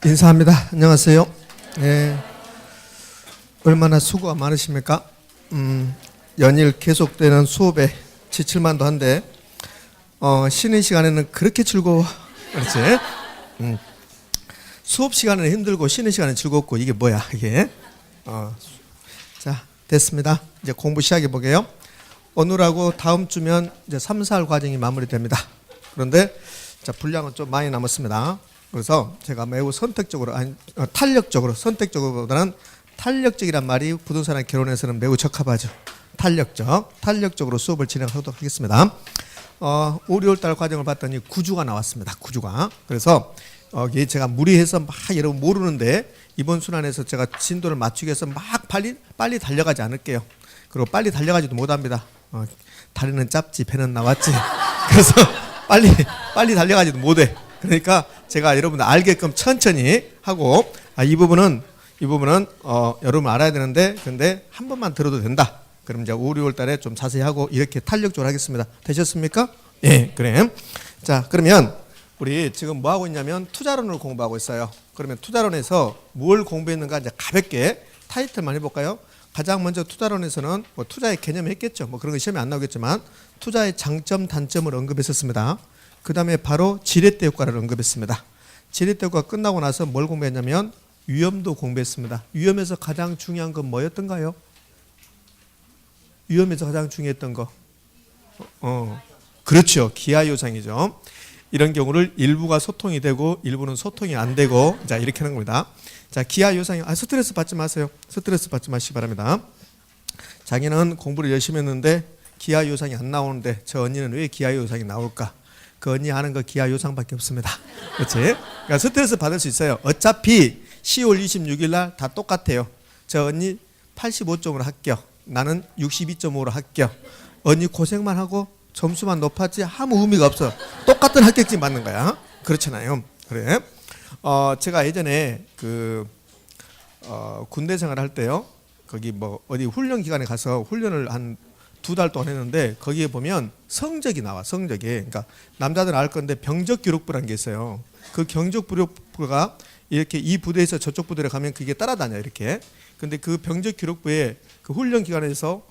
인사합니다. 안녕하세요. 네, 얼마나 수고가 많으십니까? 연일 계속되는 수업에 지칠만도 한데 쉬는 시간에는 그렇게 즐거워. 그렇지? 수업 시간에는 힘들고 쉬는 시간은 즐겁고 이게 뭐야 이게? 자, 됐습니다. 이제 공부 시작해 보게요. 오늘하고 다음 주면 이제 3, 4월 과정이 마무리됩니다. 그런데 자, 분량은 좀 많이 남았습니다. 그래서 제가 매우 탄력적으로, 선택적으로보다는 탄력적이란 말이 부동산 개론에서는 매우 적합하죠. 탄력적으로 수업을 진행하도록 하겠습니다. 5, 6월달 과정을 봤더니 9주가 나왔습니다. 9주가. 그래서 이게 제가 무리해서 막 여러분 모르는데 이번 순환에서 제가 진도를 맞추기 위해서 막 빨리 달려가지 않을게요. 그리고 빨리 달려가지도 못합니다. 다리는 짧지 배는 나왔지. 그래서 빨리 달려가지도 못해. 그러니까 제가 여러분들 알게끔 천천히 하고 이 부분은 여러분 알아야 되는데 근데 한 번만 들어도 된다. 그럼 이제 5, 6월 달에 좀 자세히 하고 이렇게 탄력적으로 하겠습니다. 되셨습니까? 예, 그래. 자, 그러면 우리 지금 뭐 하고 있냐면 투자론을 공부하고 있어요. 그러면 투자론에서 뭘 공부했는가 이제 가볍게 타이틀만 해볼까요? 가장 먼저 투자론에서는 뭐 투자의 개념이 했겠죠. 뭐 그런 거 시험에 안 나오겠지만 투자의 장점, 단점을 언급했었습니다. 그 다음에 바로 지렛대 효과를 언급했습니다. 지렛대 효과 끝나고 나서 뭘 공부했냐면 위험도 공부했습니다. 위험에서 가장 중요한 건 뭐였던가요? 위험에서 가장 중요했던 거. 그렇죠. 기하요상이죠. 이런 경우를 일부가 소통이 되고 일부는 소통이 안 되고 자 이렇게 하는 겁니다. 자, 기하요상이 스트레스 받지 마세요. 스트레스 받지 마시기 바랍니다. 자기는 공부를 열심히 했는데 기하요상이 안 나오는데 저 언니는 왜 기하요상이 나올까? 그 언니 하는 거 기하요상밖에 없습니다. 그렇지? 그러니까 스트레스 받을 수 있어요. 어차피 10월 26일 날 다 똑같아요. 저 언니 85점으로 합격. 나는 62.5로 합격. 언니 고생만 하고 점수만 높았지 아무 의미가 없어. 똑같은 합격지 맞는 거야. 그렇잖아요. 그래. 제가 예전에 군대 생활할 때요. 거기 뭐 어디 훈련 기관에 가서 훈련을 한 2달 동안 했는데 거기에 보면 성적이 나와. 성적이. 그러니까 남자들은 알 건데 병적 기록부라는 게 있어요. 그 경적 기록부가 이렇게 이 부대에서 저쪽 부대로 가면 그게 따라다녀 이렇게. 근데 그 병적 기록부에 그 훈련 기관에서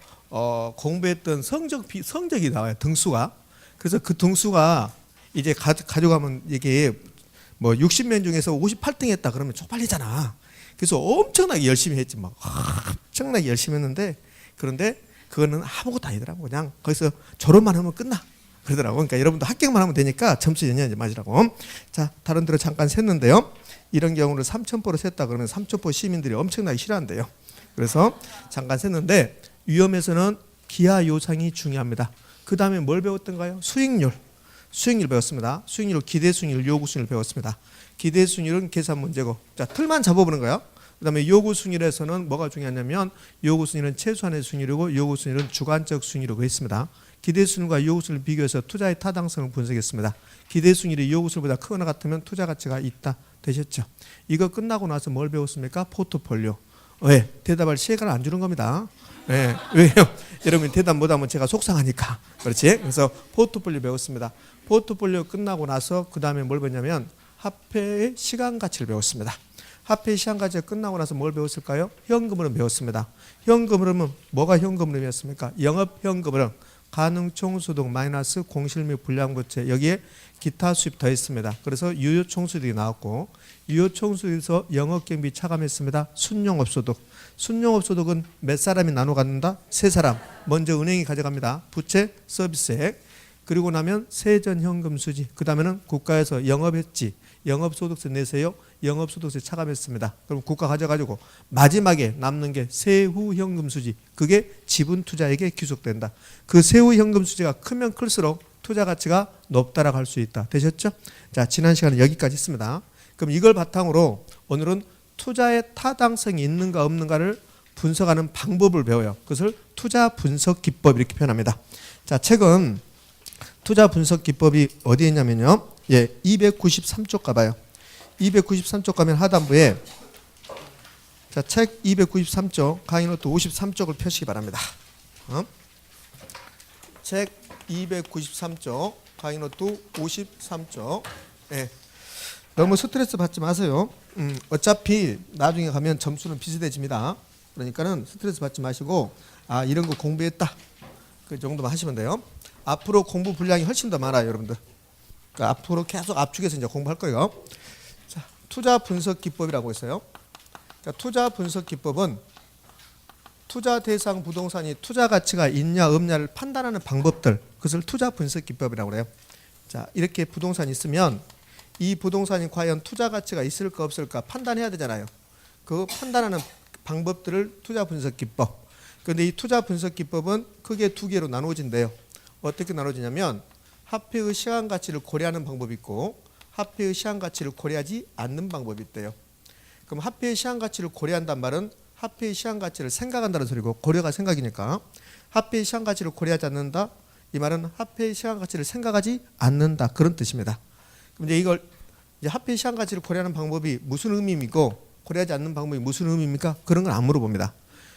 공부했던 성적이 나와요. 등수가. 그래서 그 등수가 이제 가져가면 이게 뭐 60명 중에서 58등 했다 그러면 쪽팔리잖아. 그래서 엄청나게 열심히 했지 막 엄청나게 열심히 했는데 그런데 그거는 아무것도 아니더라고. 그냥 거기서 졸업만 하면 끝나 그러더라고. 그러니까 여러분도 합격만 하면 되니까 점수 연연하지 마시라고. 자, 다른 데로 잠깐 샜는데요. 이런 경우를 3,000%로 샜다 그러면 3,000% 시민들이 엄청나게 싫어한대요. 그래서 잠깐 샜는데 위험에서는 기하요상이 중요합니다. 그 다음에 뭘 배웠던가요? 수익률 배웠습니다. 수익률, 기대수익률, 요구수익률 배웠습니다. 기대수익률은 계산 문제고 자 틀만 잡아보는 거예요. 그 다음에 요구수익률에서는 뭐가 중요하냐면 요구수익률은 최소한의 수익률이고 요구수익률은 주관적 수익률이라고 했습니다. 기대수익률과 요구수익률을 비교해서 투자의 타당성을 분석했습니다. 기대수익률이 요구수익률보다 크거나 같으면 투자 가치가 있다. 되셨죠? 이거 끝나고 나서 뭘 배웠습니까? 포트폴리오. 왜? 대답할 시간을 안 주는 겁니다. 네. 왜요? 여러분 대답 못하면 제가 속상하니까. 그렇지? 그래서 포트폴리오 배웠습니다. 포트폴리오 끝나고 나서 그 다음에 뭘 배웠냐면 화폐의 시간 가치를 배웠습니다. 화폐의 시간 가치가 끝나고 나서 뭘 배웠을까요? 현금 흐름 배웠습니다. 현금 흐름은 뭐가 현금 흐름이었습니까? 영업 현금 흐름, 가능 총소득 마이너스 공실및 불량부채 여기에 기타 수입 더했습니다. 그래서 유효 총소득이 나왔고 유효 총소득에서 영업경비 차감했습니다. 순용업소득. 순용업소득은 몇 사람이 나눠 갖는다? 3사람. 먼저 은행이 가져갑니다. 부채, 서비스액. 그리고 나면 세전현금 수지. 그 다음에는 국가에서 영업했지. 영업소득세 내세요. 영업소득세 차감했습니다. 그럼 국가 가져가지고 마지막에 남는 게 세후현금 수지. 그게 지분투자에게 귀속된다. 그 세후현금 수지가 크면 클수록 투자 가치가 높다라고 할 수 있다. 되셨죠? 자, 지난 시간에 여기까지 했습니다. 그럼 이걸 바탕으로 오늘은 투자의 타당성이 있는가 없는가를 분석하는 방법을 배워요. 그것을 투자 분석 기법 이렇게 표현합니다. 자, 책은 투자 분석 기법이 어디에 있냐면요. 293쪽 가봐요. 293쪽 가면 하단부에 자, 책 293쪽 강의노트 53쪽을 펴시기 바랍니다. 책 293쪽 강의노트 53쪽 너무 스트레스 받지 마세요. 어차피 나중에 가면 점수는 비슷해집니다. 그러니까는 스트레스 받지 마시고 아 이런 거 공부했다 그 정도만 하시면 돼요. 앞으로 공부 분량이 훨씬 더 많아요, 여러분들. 그러니까 앞으로 계속 압축해서 이제 공부할 거예요. 자, 투자 분석 기법이라고 있어요. 자, 투자 분석 기법은 투자 대상 부동산이 투자 가치가 있냐 없냐를 판단하는 방법들, 그것을 투자 분석 기법이라고 그래요. 자, 이렇게 부동산이 있으면 이 부동산이 과연 투자 가치가 있을까 없을까 판단해야 되잖아요. 그 판단하는 방법들을 투자 분석 기법. 그런데 이 투자 분석 기법은 크게 두 개로 나누어진대요. 어떻게 나누어지냐면 화폐의 시간 가치를 고려하는 방법이 있고 화폐의 시간 가치를 고려하지 않는 방법이 있대요. 그럼 화폐의 시간 가치를 고려한단 말은 화폐의 시간 가치를 생각한다는 소리고, 고려가 생각이니까 화폐의 시간 가치를 고려하지 않는다, 이 말은 화폐의 시간 가치를 생각하지 않는다, 그런 뜻입니다. 그럼 이제 이걸 이제 화폐의 시간 가치를 고려하는 방법이 무슨 의미이고 고려하지 않는 방법이 무슨 의미입니까? 그런 건 안 물어봅니다.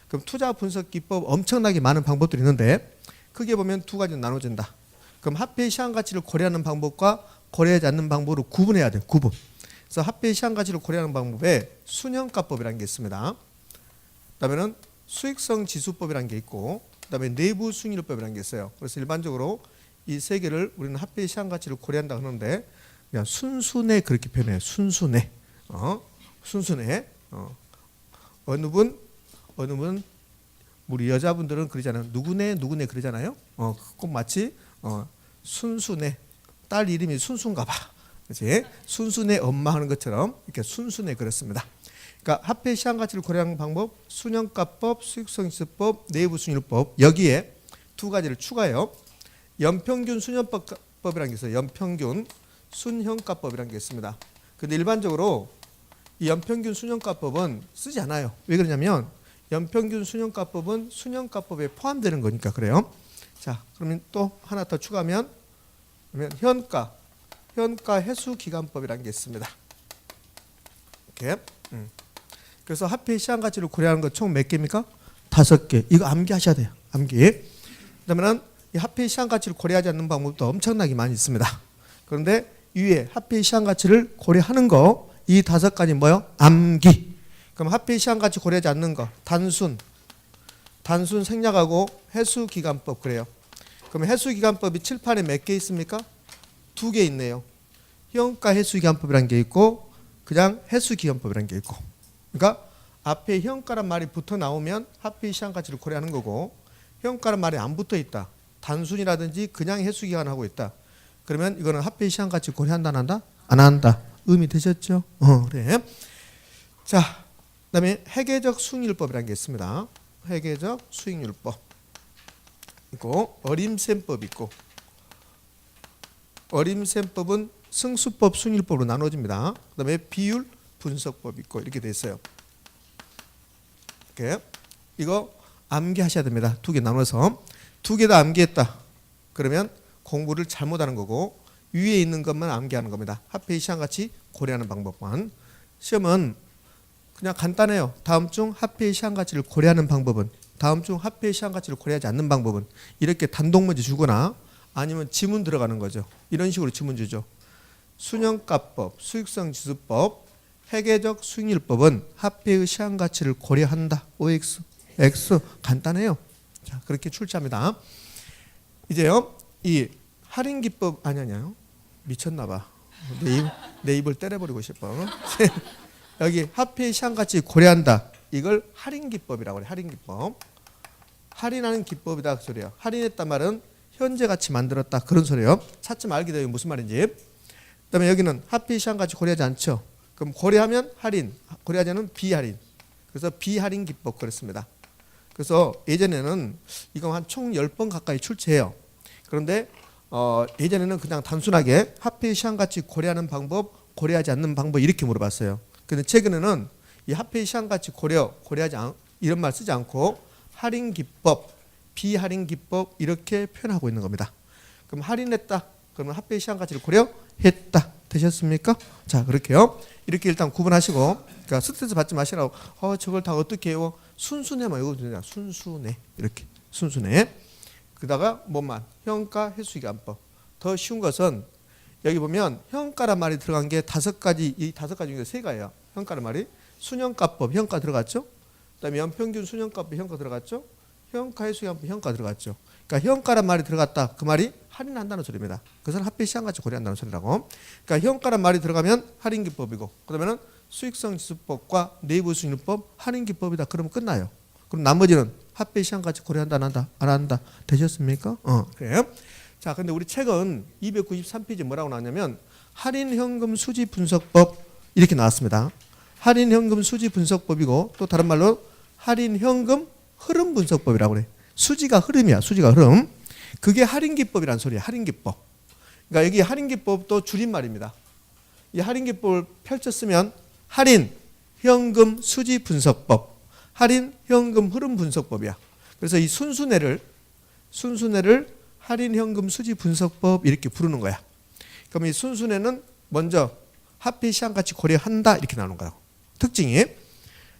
그럼 투자 분석 기법 엄청나게 많은 방법들이 있는데 크게 보면 두 가지로 나눠진다. 그럼 화폐의 시간 가치를 고려하는 방법과 고려하지 않는 방법으로 구분해야 돼요. 구분. 그래서 화폐의 시간 가치를 고려하는 방법에 순형가법이라는 게 있습니다. 그다음에는 수익성 지수법이라는 게 있고, 그다음에 내부 수익률법이라는 게 있어요. 그래서 일반적으로 이 세 개를 우리는 화폐의 시장 가치를 고려한다 하는데 그냥 순수내 그렇게 표현해요. 순수내. 순수내. 어느 분 우리 여자분들은 그러잖아요. 누구네 그러잖아요. 꼭 마치 순수내 딸 이름이 순수인가 봐. 그렇지? 순수내 엄마 하는 것처럼 이렇게 순수내 그렇습니다. 그러니까 화폐 시장 가치를 고려하는 방법, 순형가법, 수익성지수법, 내부 수익률법, 여기에 두 가지를 추가해요. 연평균 순형법이라는 게 있어요. 연평균 순형가법이라는 게 있습니다. 근데 일반적으로 이 연평균 순형가법은 쓰지 않아요. 왜 그러냐면 연평균 순형가법은 순형가법에 포함되는 거니까 그래요. 자, 그러면 또 하나 더 추가하면 현가 해수기간법이라는 게 있습니다. 이렇게. 그래서 화폐 시장 가치를 고려하는 것 총 몇 개입니까? 5개. 이거 암기하셔야 돼요. 암기. 그다음에는 이 화폐 시장 가치를 고려하지 않는 방법도 엄청나게 많이 있습니다. 그런데 위에 화폐 시장 가치를 고려하는 거 이 5가지 뭐요? 암기. 그럼 화폐 시장 가치 고려하지 않는 거 단순 생략하고 해수기간법 그래요. 그럼 해수기간법이 칠판에 몇 개 있습니까? 2개 있네요. 현가 해수기간법이라는 게 있고 그냥 해수기간법이라는 게 있고. 그러니까 앞에 현가란 말이 붙어 나오면 화폐 시장 가치를 고려하는 거고, 현가란 말이 안 붙어 있다, 단순이라든지 그냥 해수기간하고 있다, 그러면 이거는 화폐 시장 가치 고려한다 안 한다? 안 한다. 의미 되셨죠? 그래. 자, 그다음에 회계적 수익률법이라는 게 있습니다. 회계적 수익률법 있고 어림셈법 있고, 어림셈법은 승수법, 수익률법으로 나눠집니다. 그다음에 비율 분석법 있고 이렇게 돼 있어요. 이렇게 이거 암기하셔야 됩니다. 2개 나눠서 2개 다 암기했다. 그러면 공부를 잘못하는 거고 위에 있는 것만 암기하는 겁니다. 화폐의 시장 가치 고려하는 방법만. 시험은 그냥 간단해요. 다음 중 화폐의 시장 가치를 고려하는 방법은, 다음 중 화폐의 시장 가치를 고려하지 않는 방법은, 이렇게 단독 문제 주거나 아니면 지문 들어가는 거죠. 이런 식으로 지문 주죠. 순형가법, 수익성지수법, 회계적 수익률법은 화폐의 시장 가치를 고려한다. OX, X 간단해요. 자, 그렇게 출제합니다. 이제요, 이 할인 기법 아니냐요? 미쳤나 봐. 내 입을 때려버리고 싶어. 여기 화폐의 시장 가치 고려한다. 이걸 할인 기법이라고 그래. 할인 기법. 할인하는 기법이다 그 소리예요. 할인했단 말은 현재 가치 만들었다 그런 소리예요. 찾지 말기 때문에 무슨 말인지. 그다음에 여기는 화폐의 시장 가치 고려하지 않죠. 그럼 고려하면 할인, 고려하지 않으면 비할인. 그래서 비할인 기법 그랬습니다. 그래서 예전에는 이거 한 총 10번 가까이 출제해요. 그런데 예전에는 그냥 단순하게 화폐의 시장 가치 고려하는 방법, 고려하지 않는 방법 이렇게 물어봤어요. 근데 최근에는 이 화폐의 시장 가치 고려하지 이런 말 쓰지 않고 할인 기법, 비할인 기법 이렇게 표현하고 있는 겁니다. 그럼 할인했다. 그러면 화폐의 시장 가치를 고려했다. 되셨습니까? 자, 그렇게요. 이렇게 일단 구분하시고, 그러니까 스트레스 받지 마시라고. 저걸 다 어떻게 해요? 순수내만 이거 그냥 순수내 이렇게 순수내. 그다가 뭐만 현가 해수기간법. 더 쉬운 것은 여기 보면 현가란 말이 들어간 게 5가지, 이 5가지 중에 3가예요. 현가란 말이 순현가법 현가 들어갔죠. 그다음에 연평균 순현가법 현가 들어갔죠. 현가해수기한법 현가 들어갔죠. 그러니까 현가란 말이 들어갔다. 그 말이 할인한다는 소리입니다. 그것은 합계 시장가치 고려한다는 소리라고. 그러니까 현가란 말이 들어가면 할인기법이고, 그다음에는 수익성지수법과 내부수익률법 할인기법이다. 그러면 끝나요. 그럼 나머지는 합계 시장가치 고려한다, 안 한다, 안 한다. 되셨습니까? 그래요. 자, 근데 우리 책은 293페이지 뭐라고 나왔냐면 할인현금 수지 분석법 이렇게 나왔습니다. 할인현금 수지 분석법이고, 또 다른 말로 할인현금 흐름 분석법이라고 그래. 수지가 흐름이야. 수지가 흐름. 그게 할인기법이란 소리야. 할인기법. 그러니까 여기 할인기법도 줄임말입니다. 이 할인기법을 펼쳤으면 할인 현금 수지 분석법, 할인 현금 흐름 분석법이야. 그래서 이 순수내를 할인 현금 수지 분석법 이렇게 부르는 거야. 그럼 이 순수내는 먼저 합계 시장가치 고려한다 이렇게 나오는 거라고. 특징이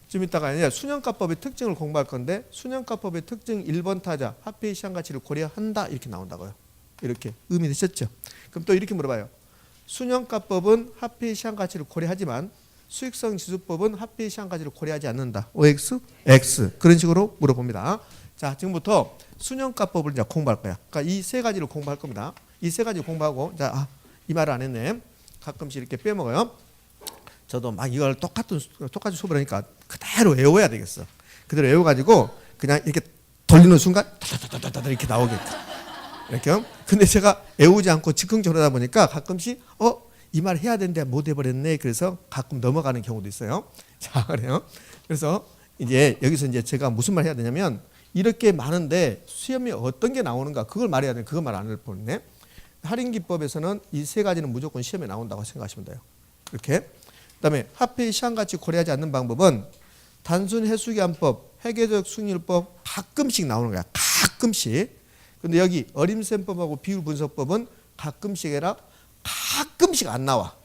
좀 이따가 아니라 순현가법의 특징을 공부할 건데, 순현가법의 특징 1번 타자 합계 시장가치를 고려한다 이렇게 나온다고요. 이렇게 의미 되셨죠? 그럼 또 이렇게 물어봐요. 순현가법은 합계 시장가치를 고려하지만 수익성지수법은 합계 시장가치를 고려하지 않는다. OX, X 그런 식으로 물어봅니다. 자, 지금부터 순현가법을 이제 공부할 거야. 그러니까 이 3가지를 공부할 겁니다. 이 3가지 공부하고, 자, 이 말을 안 했네. 가끔씩 이렇게 빼먹어요. 저도 막 이걸 똑같이 수업을 하니까 그대로 외워야 되겠어. 그대로 외워가지고 그냥 이렇게 돌리는 순간 다다다다다 이렇게 나오겠죠. 이렇게. 근데 제가 외우지 않고 즉흥적으로 하다 보니까 가끔씩 이 말 해야 되는데 못 해버렸네. 그래서 가끔 넘어가는 경우도 있어요. 자, 그래요. 그래서 이제 여기서 이제 제가 무슨 말 해야 되냐면, 이렇게 많은데 시험에 어떤 게 나오는가 그걸 말해야 돼. 그거 말 안 할 뻔했네. 할인기법에서는 이 3가지는 무조건 시험에 나온다고 생각하시면 돼요. 이렇게. 그다음에 합계 시장가치 고려하지 않는 방법은 단순 해수기한법, 회계적 수익률법 가끔씩 나오는 거야. 가끔씩. 근데 여기 어림셈법하고 비율분석법은 가끔씩 해라. 가끔씩 안 나와.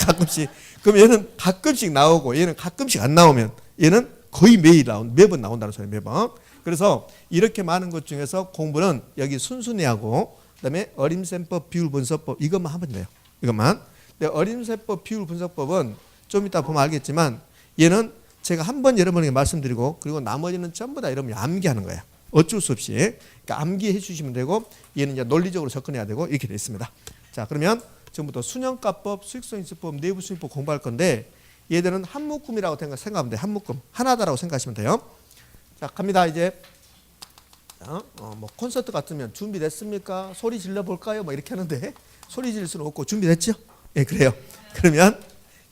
가끔씩. 그럼 얘는 가끔씩 나오고 얘는 가끔씩 안 나오면 얘는 거의 매번 나온다는 소리예요. 매번. 그래서 이렇게 많은 것 중에서 공부는 여기 순수내하고 그다음에 어림셈법, 비율분석법 이것만 하면 돼요. 이것만. 근데 어림셈법, 비율분석법은 좀 이따 보면 알겠지만 얘는 제가 한 번 여러분에게 말씀드리고, 그리고 나머지는 전부 다 여러분이 암기하는 거야. 어쩔 수 없이. 그러니까 암기해 주시면 되고, 얘는 이제 논리적으로 접근해야 되고 이렇게 되어 있습니다. 자, 그러면 지금부터 순현가법, 수익성지수법, 내부수익법 공부할 건데, 얘들은 한 묶음이라고 생각하면 돼요. 한 묶음. 하나다라고 생각하시면 돼요. 자, 갑니다. 이제 뭐 콘서트 같으면 준비됐습니까? 소리 질러볼까요? 뭐 이렇게 하는데 소리 지를 수는 없고 준비됐죠? 예, 그래요. 그러면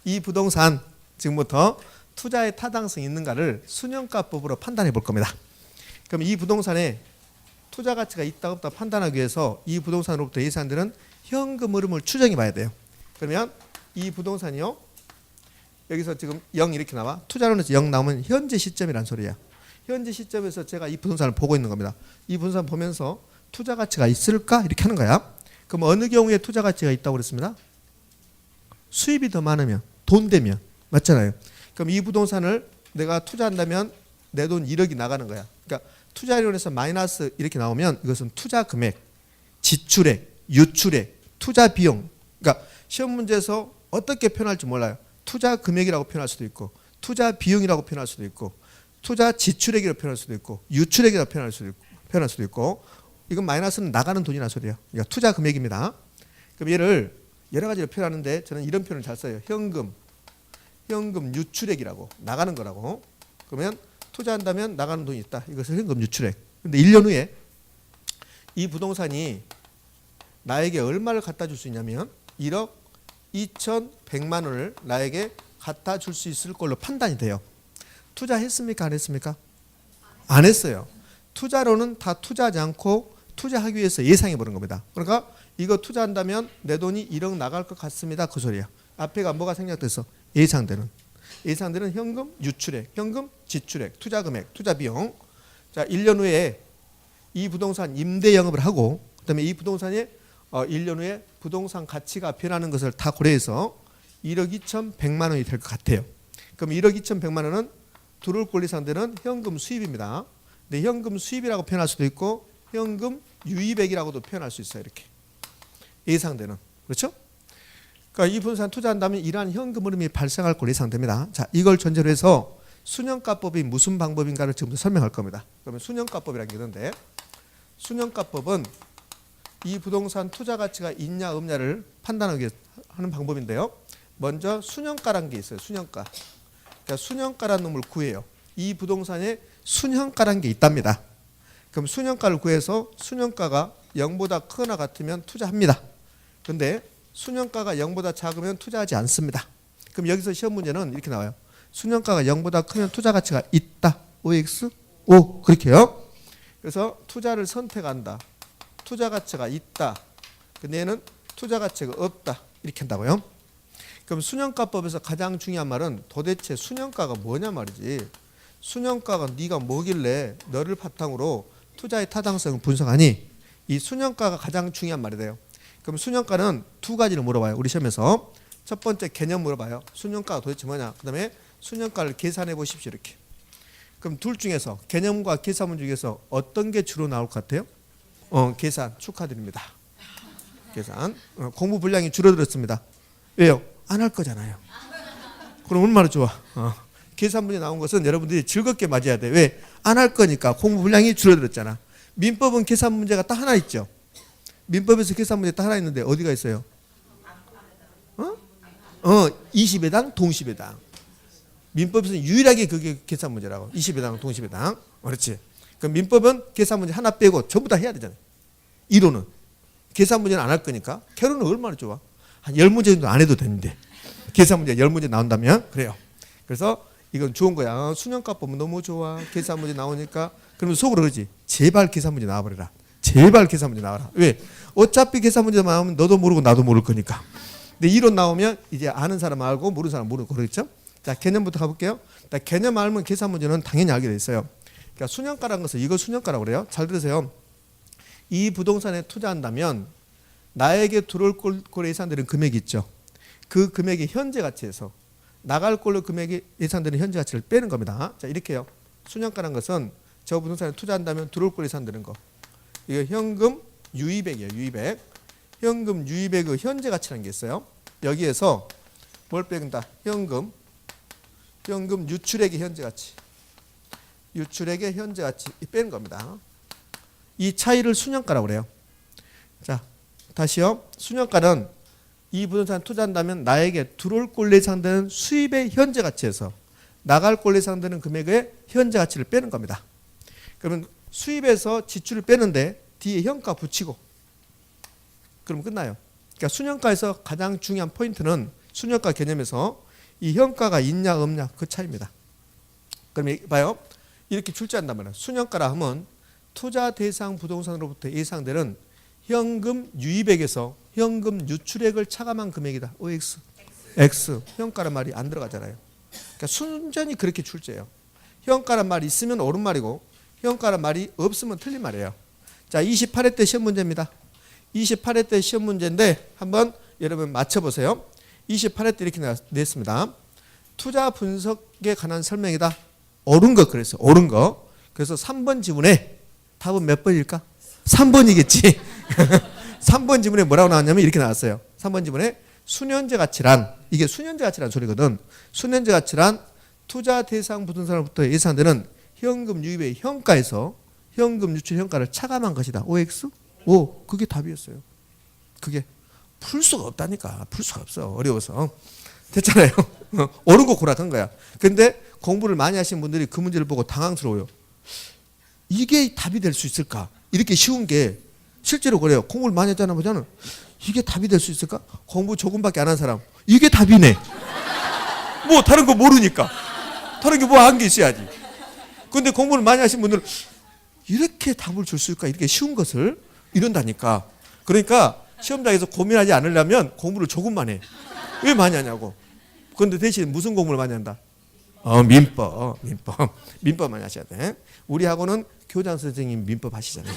이 부동산 지금부터 투자의 타당성이 있는가를 순현가법으로 판단해 볼 겁니다. 그럼 이 부동산에 투자 가치가 있다 없다 판단하기 위해서 이 부동산으로부터 예산되는 현금 흐름을 추정해 봐야 돼요. 그러면 이 부동산이요, 여기서 지금 0 이렇게 나와. 투자론에서 0 나오면 현재 시점이란 소리야. 현재 시점에서 제가 이 부동산을 보고 있는 겁니다. 이 부동산 보면서 투자 가치가 있을까? 이렇게 하는 거야. 그럼 어느 경우에 투자 가치가 있다고 그랬습니다? 수입이 더 많으면, 돈 되면. 맞잖아요. 그럼 이 부동산을 내가 투자한다면 내 돈 1억이 나가는 거야. 그러니까 투자이론에서 마이너스 이렇게 나오면 이것은 투자 금액, 지출액, 유출액, 투자 비용. 그러니까 시험 문제에서 어떻게 표현할지 몰라요. 투자 금액이라고 표현할 수도 있고, 투자 비용이라고 표현할 수도 있고, 투자 지출액이라고 표현할 수도 있고, 유출액이라고 표현할 수도 있고. 이건 마이너스는 나가는 돈이라는 소리예요. 그러니까 투자 금액입니다. 그럼 얘를 여러 가지로 표현하는데 저는 이런 표현을 잘 써요. 현금 유출액이라고, 나가는 거라고. 그러면 투자한다면 나가는 돈이 있다. 이것을 현금 유출액. 근데 1년 후에 이 부동산이 나에게 얼마를 갖다 줄 수 있냐면 1억 2,100만 원을 나에게 갖다 줄 수 있을 걸로 판단이 돼요. 투자했습니까? 안 했습니까? 안 했어요. 투자로는 다 투자하지 않고 투자하기 위해서 예상해 보는 겁니다. 그러니까 이거 투자한다면 내 돈이 1억 나갈 것 같습니다. 그 소리야. 앞에가 뭐가 생략돼서 예상되는 현금 유출액, 현금 지출액, 투자 금액, 투자 비용. 자, 1년 후에 이 부동산 임대 영업을 하고, 그다음에 이 부동산에 1년 후에 부동산 가치가 변하는 것을 다 고려해서 1억 2,100만 원이 될 것 같아요. 그럼 1억 2,100만 원은 두를 권리 상대는 현금 수입입니다. 근데 현금 수입이라고 표현할 수도 있고 현금 유입액이라고도 표현할 수 있어요. 이렇게 예상되는. 그렇죠? 그러니까 이 부동산 투자한다면 이러한 현금 흐름이 발생할 걸로 예상됩니다. 자, 이걸 전제로 해서 순영가법이 무슨 방법인가를 지금부터 설명할 겁니다. 그러면 순영가법이라는 게 있는데, 순영가법은 이 부동산 투자 가치가 있냐 없냐를 판단하기 위해서 하는 방법인데요. 먼저 순영가라는 게 있어요. 순영가. 그러니까 순영가라는 놈을 구해요. 이 부동산에 순영가라는 게 있답니다. 그럼 순영가를 구해서 순영가가 0보다 크거나 같으면 투자합니다. 근데 순영가가 0보다 작으면 투자하지 않습니다. 그럼 여기서 시험 문제는 이렇게 나와요. 순영가가 0보다 크면 투자 가치가 있다. OX? O. 그렇게요. 그래서 투자를 선택한다. 투자 가치가 있다. 근데 얘는 투자 가치가 없다. 이렇게 한다고요. 그럼 순영가법에서 가장 중요한 말은 도대체 순영가가 뭐냐 말이지. 순영가가 네가 뭐길래 너를 바탕으로 투자의 타당성을 분석하니, 이 순영가가 가장 중요한 말이 돼요. 그럼 순영가는 두 가지를 물어봐요. 우리 시험에서. 첫 번째 개념 물어봐요. 순영가가 도대체 뭐냐. 그 다음에 순영가를 계산해 보십시오. 이렇게. 그럼 둘 중에서 개념과 계산문 중에서 어떤 게 주로 나올 것 같아요? 계산. 축하드립니다. 계산. 공부 분량이 줄어들었습니다. 왜요? 안 할 거잖아요. 그럼 얼마나 좋아. 계산 문제 나온 것은 여러분들이 즐겁게 맞아야 돼. 왜? 안 할 거니까. 공부 분량이 줄어들었잖아. 민법은 계산 문제가 딱 하나 있죠. 민법에서 계산 문제 딱 하나 있는데 어디가 있어요? 20회당 동시배당. 민법에서는 유일하게 그게 계산 문제라고. 20회당 동시배당. 그렇지. 그럼 민법은 계산 문제 하나 빼고 전부 다 해야 되잖아요. 이론은. 계산 문제는 안 할 거니까. 캐론은 얼마나 좋아. 한 10문제 정도 안 해도 되는데. 계산 문제 10문제 나온다면 그래요. 그래서 이건 좋은 거야. 순영가법은 너무 좋아. 계산 문제 나오니까. 그러면 속으로 그러지. 제발 계산 문제 나와버려라. 제발 계산 문제 나와라. 왜? 어차피 계산 문제 나오면 너도 모르고 나도 모를 거니까. 근데 이론 나오면 이제 아는 사람 알고 모르는 사람 모르고 그러겠죠? 자, 개념부터 가볼게요. 개념 알면 계산 문제는 당연히 알게 돼 있어요. 그러니까 순영가라는 것은 이걸 순영가라고 그래요. 잘 들으세요. 이 부동산에 투자한다면 나에게 들어올 걸로 예상되는 금액이 있죠. 그 금액이 현재 가치에서 나갈 걸로 금액이 예상되는 현재 가치를 빼는 겁니다. 자, 이렇게요. 순영가라는 것은 저 부동산에 투자한다면 들어올 걸로 예상되는 거. 이거 현금 유의백이에요. 유의백. 현금 유의백의 현재 가치라는 게 있어요. 여기에서 뭘 빼긴다. 현금 유출액의 현재 가치. 유출액의 현재 가치 빼는 겁니다. 이 차이를 순영가라고 그래요. 자, 다시요. 순영가는 이 부동산 투자한다면 나에게 들어올 걸로 예상되는 수입의 현재 가치에서 나갈 걸로 예상되는 금액의 현재 가치를 빼는 겁니다. 그러면 수입에서 지출을 빼는데 뒤에 현가 붙이고 그럼 끝나요. 그러니까 순영가에서 가장 중요한 포인트는 순영가 개념에서 이 현가가 있냐 없냐 그 차이입니다. 그럼 봐요. 이렇게 출제한단 말이에요. 순영가라 하면 투자 대상 부동산으로부터 예상되는 현금 유입액에서 현금 유출액을 차감한 금액이다. OX. X. 현가란 말이 안 들어가잖아요. 그러니까 순전히 그렇게 출제해요. 현가란 말이 있으면 옳은 말이고 현가란 말이 없으면 틀린 말이에요. 자, 28회 때 시험 문제입니다. 28회 때 시험 문제인데 한번 여러분 맞춰보세요. 28회 때 이렇게 냈습니다. 투자 분석에 관한 설명이다. 옳은 거 그랬어요. 옳은 거. 그래서 3번 지문에 답은 몇 번일까? 3번이겠지. 3번 지문에 뭐라고 나왔냐면 이렇게 나왔어요. 3번 지문에 순현재 가치란, 이게 순현재 가치란 소리거든. 순현재 가치란 투자 대상 부동산으로부터 예상되는 현금 유입의 현가에서 현금 유출 현가를 차감한 것이다. OX? 오, 그게 답이었어요. 그게 풀 수가 없다니까. 풀 수가 없어. 어려워서. 됐잖아요. 옳은 거 고락한 거야. 근데 공부를 많이 하신 분들이 그 문제를 보고 당황스러워요. 이게 답이 될 수 있을까? 이렇게 쉬운 게 실제로 그래요. 공부를 많이 했잖아 보자는 이게 답이 될 수 있을까? 공부 조금밖에 안 한 사람 이게 답이네. 뭐 다른 거 모르니까. 다른 게 뭐 한 게 있어야지. 근데 공부를 많이 하신 분들은 이렇게 답을 줄 수 있을까? 이렇게 쉬운 것을 이런다니까. 그러니까 시험장에서 고민하지 않으려면 공부를 조금만 해. 왜 많이 하냐고. 그런데 대신 무슨 공부를 많이 한다? 민법 많이 하셔야 돼. 우리 학원은 교장 선생님 민법 하시잖아요.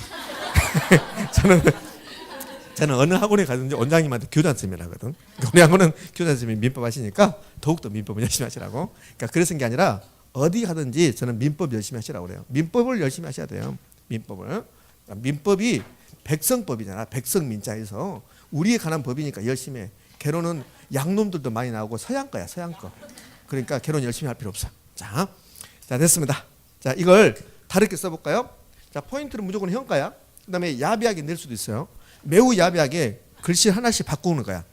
저는 어느 학원에 가든지 원장님한테 교장 선생님이라 하거든. 우리 학원은 교장 선생님이 민법 하시니까 더욱더 민법을 열심히 하시라고. 그러니까 그래서 게 아니라 어디 가든지 저는 민법 열심히 하시라고 그래요. 민법을 열심히 하셔야 돼요. 민법을. 그러니까 민법이 백성법이잖아. 백성민자에서 우리에 관한 법이니까 열심히 해. 개론은 양놈들도 많이 나오고 서양거야, 서양거. 그러니까 개론 열심히 할 필요 없어. 자, 됐습니다. 자, 이걸 다르게 써볼까요? 자, 포인트는 무조건 형가야. 그 다음에 야비하게 낼 수도 있어요. 매우 야비하게 글씨 하나씩 바꾸는 거야.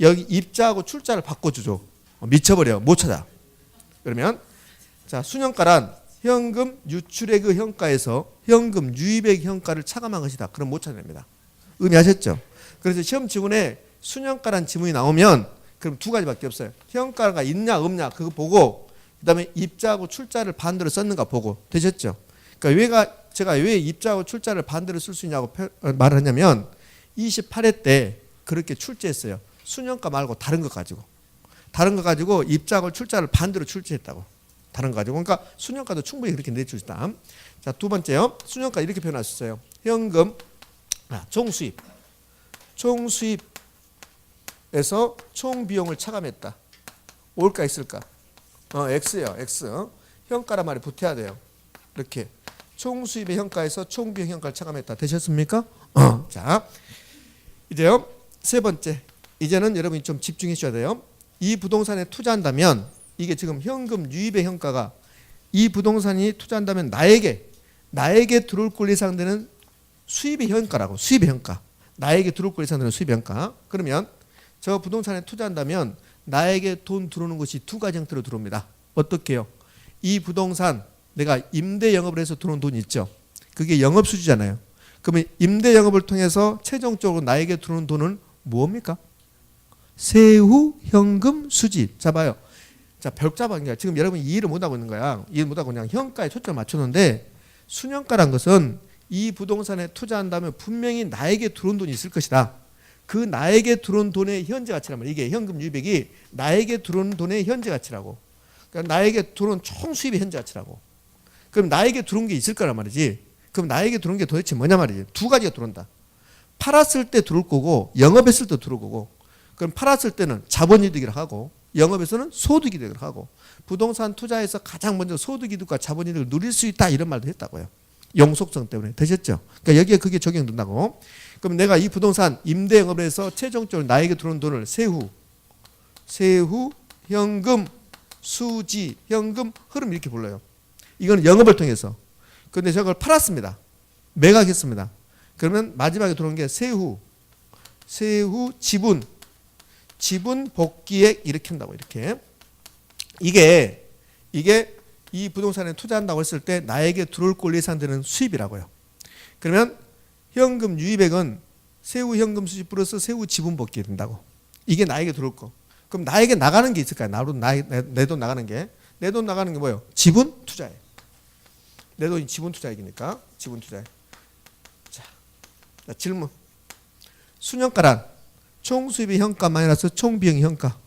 여기 입자하고 출자를 바꿔주죠. 미쳐버려. 못 찾아. 그러면 자, 순형가란 현금 유출액의 형가에서 현금 유입액 형가를 차감한 것이다. 그럼 못 찾아냅니다. 의미하셨죠? 그래서 시험 지문에 순형가란 지문이 나오면 그럼 두 가지밖에 없어요. 형가가 있냐 없냐 그거 보고 그다음에 입자하고 출자를 반대로 썼는가 보고. 되셨죠? 그러니까 제가 왜 입자하고 출자를 반대로 쓸 수 있냐고 말을 하냐면 28회 때 그렇게 출제했어요. 순형가 말고 다른 거 가지고 입자하고 출자를 반대로 출제했다고. 다른 거 가지고. 그러니까 순형가도 충분히 그렇게 내줄 수 있다. 자, 두 번째요. 순형가 이렇게 표현하셨어요. 현금 총수입. 총수입에서 총비용을 차감했다. 올까 있을까? X예요. X. 형가란 말이 붙어야 돼요. 이렇게. 총수입의 형가에서 총비용 형가를 차감했다. 되셨습니까? 자, 이제요. 세 번째. 이제는 여러분이 좀 집중해 주셔야 돼요. 이 부동산에 투자한다면 이게 지금 현금 유입의 형가가 이 부동산이 투자한다면 나에게 들어올 권리 예상되는 수입의 형가라고. 수입의 형가. 나에게 들어올 권리 예상되는 수입의 형가. 그러면 저 부동산에 투자한다면 나에게 돈 들어오는 것이 두 가지 형태로 들어옵니다. 어떻게요? 이 부동산 내가 임대 영업을 해서 들어온 돈이 있죠. 그게 영업수지잖아요. 그러면 임대 영업을 통해서 최종적으로 나에게 들어오는 돈은 뭡니까? 세후 현금 수지. 잡아요. 자, 벽 잡아요. 지금 여러분이 이해를 못하고 있는 거야. 이해를 못하고 그냥 형가에 초점을 맞추는데 순형가란 것은 이 부동산에 투자한다면 분명히 나에게 들어온 돈이 있을 것이다. 그 나에게 들어온 돈의 현재 가치란 말이야. 이게 현금 유입액이 나에게 들어온 돈의 현재 가치라고. 그러니까 나에게 들어온 총 수입의 현재 가치라고. 그럼 나에게 들어온 게 있을 거란 말이지. 그럼 나에게 들어온 게 도대체 뭐냐 말이지. 두 가지가 들어온다. 팔았을 때 들어올 거고 영업했을 때 들어올 거고. 그럼 팔았을 때는 자본이득이라고 하고 영업에서는 소득이득을 하고 부동산 투자에서 가장 먼저 소득이득과 자본이득을 누릴 수 있다 이런 말도 했다고요. 용속성 때문에. 되셨죠? 그러니까 여기에 그게 적용된다고. 그럼 내가 이 부동산 임대 영업을 해서 최종적으로 나에게 들어온 돈을 세후 현금 수지 현금 흐름 이렇게 불러요. 이건 영업을 통해서. 그런데 저걸 팔았습니다. 매각했습니다. 그러면 마지막에 들어온 게 세후 지분 복귀액 이렇게 한다고. 이렇게. 이게 이 부동산에 투자한다고 했을 때 나에게 들어올 권리 예상되는 수입이라고요. 그러면 현금 유입액은 세후 현금 수지 플러스 세후 지분 복귀 된다고. 이게 나에게 들어올 거. 그럼 나에게 나가는 게 있을까요? 내 돈 나가는 게. 내 돈 나가는 게 뭐예요? 지분 투자액. 내 돈이 지분 투자액이니까 지분 투자액. 자, 질문. 순형가란 총수입의 형가 마이너스 총비용 형가.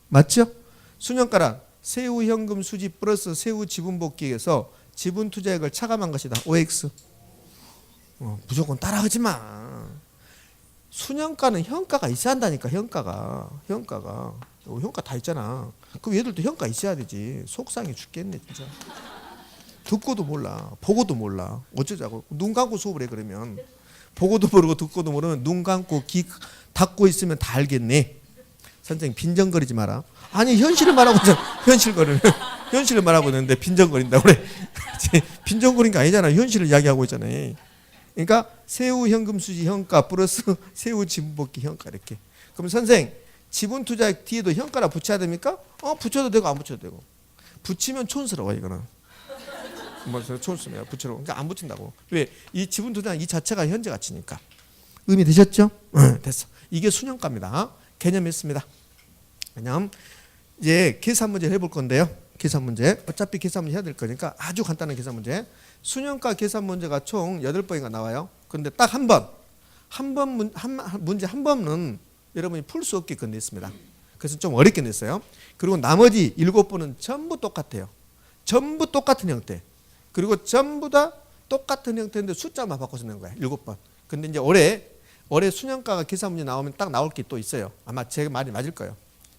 맞죠? 순형가란 세후 현금 수지 플러스 세후 지분 복귀액에서 지분 투자액을 차감한 것이다. OX. 무조건 따라하지 마. 순형가는 형가가 있어야 한다니까. 형가 다 있잖아. 그럼 얘들도 형가 있어야 되지. 속상해 죽겠네 진짜. 듣고도 몰라. 보고도 몰라. 어쩌자고. 눈 감고 수업을 해 그러면. 보고도 모르고 듣고도 모르면 눈 감고 귀 닫고 있으면 다 알겠네. 선생님 빈정거리지 마라. 아니 현실을 말하고 있잖아. 현실을 말하고 있는데 빈정거린다고 그래. 빈정거린 게 아니잖아. 현실을 이야기하고 있잖아. 그러니까 세후 현금 수지 형가 플러스 세후 지분 복귀 형가 이렇게. 그럼 선생 지분 투자 뒤에도 형가라 붙여야 됩니까? 붙여도 되고 안 붙여도 되고. 붙이면 촌스러워 이거는. 뭐 촌스러워 붙여도. 그러니까 안 붙인다고. 왜? 이 지분 투자 이 자체가 현재 가치니까. 의미 되셨죠? 됐어. 이게 순형가입니다. 개념이 있습니다. 그냥 이제 계산 문제 해볼 건데요. 계산 문제. 어차피 계산 문제 해야 될 거니까 아주 간단한 계산 문제. 순형가 계산 문제가 총 8번인가 나와요. 그런데 딱 한 문제 한 번은 여러분이 풀 수 없게끔 냈습니다. 그래서 좀 어렵게 냈어요. 그리고 나머지 7번은 전부 똑같아요. 전부 똑같은 형태. 그리고 전부 다 똑같은 형태인데 숫자만 바꿔서 낸 거예요. 7번. 근데 이제 올해 순형가가 계산 문제 나오면 딱 나올 게 또 있어요. 아마 제 말이 맞을 거예요.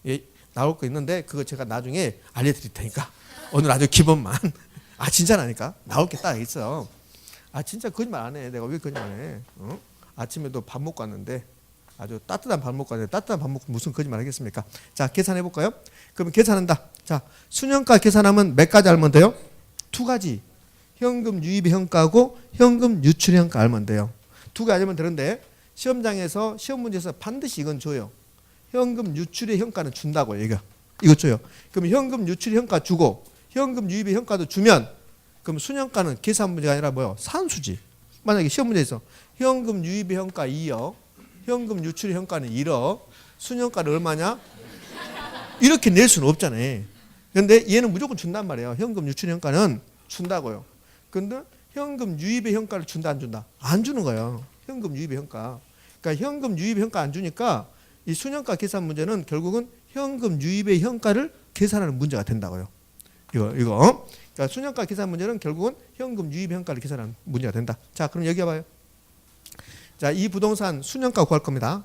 예, 나올 거 있는데 그거 제가 나중에 알려드릴 테니까 오늘 아주 기본만. 진짜라니까 나올 게 딱 있어. 진짜 거짓말 안 해. 내가 왜 거짓말 해? 아침에도 밥 먹고 왔는데 아주 따뜻한 밥 먹고 하는데 따뜻한 밥 먹고 무슨 거짓말 하겠습니까? 자, 계산해 볼까요? 그럼 계산한다. 자, 순현가 계산하면 몇 가지 알면 돼요? 두 가지. 현금 유입의 현가하고 현금 유출의 현가 알면 돼요. 두 가지 알면 되는데 시험장에서 시험 문제에서 반드시 이건 줘요. 현금 유출의 현가는 준다고요. 이거 줘요. 그럼 현금 유출의 현가 주고 현금 유입의 현가도 주면 그럼 순현가는 계산 문제가 아니라 뭐요? 산수지. 만약에 시험 문제에서 현금 유입의 현가 2억, 현금 유출의 현가는 1억, 순현가는 얼마냐? 이렇게 낼 수는 없잖아요. 그런데 얘는 무조건 준단 말이에요. 현금 유출의 현가는 준다고요. 그런데 현금 유입의 현가를 준다 안 준다? 안 주는 거예요. 현금 유입의 현가. 그러니까 현금 유입의 현가 안 주니까 이 순현가 계산 문제는 결국은 현금 유입의 현가를 계산하는 문제가 된다고요. 이거. 그러니까 순현가 계산 문제는 결국은 현금 유입의 현가를 계산하는 문제가 된다. 자, 그럼 여기 봐요. 자, 이 부동산 순현가 구할 겁니다.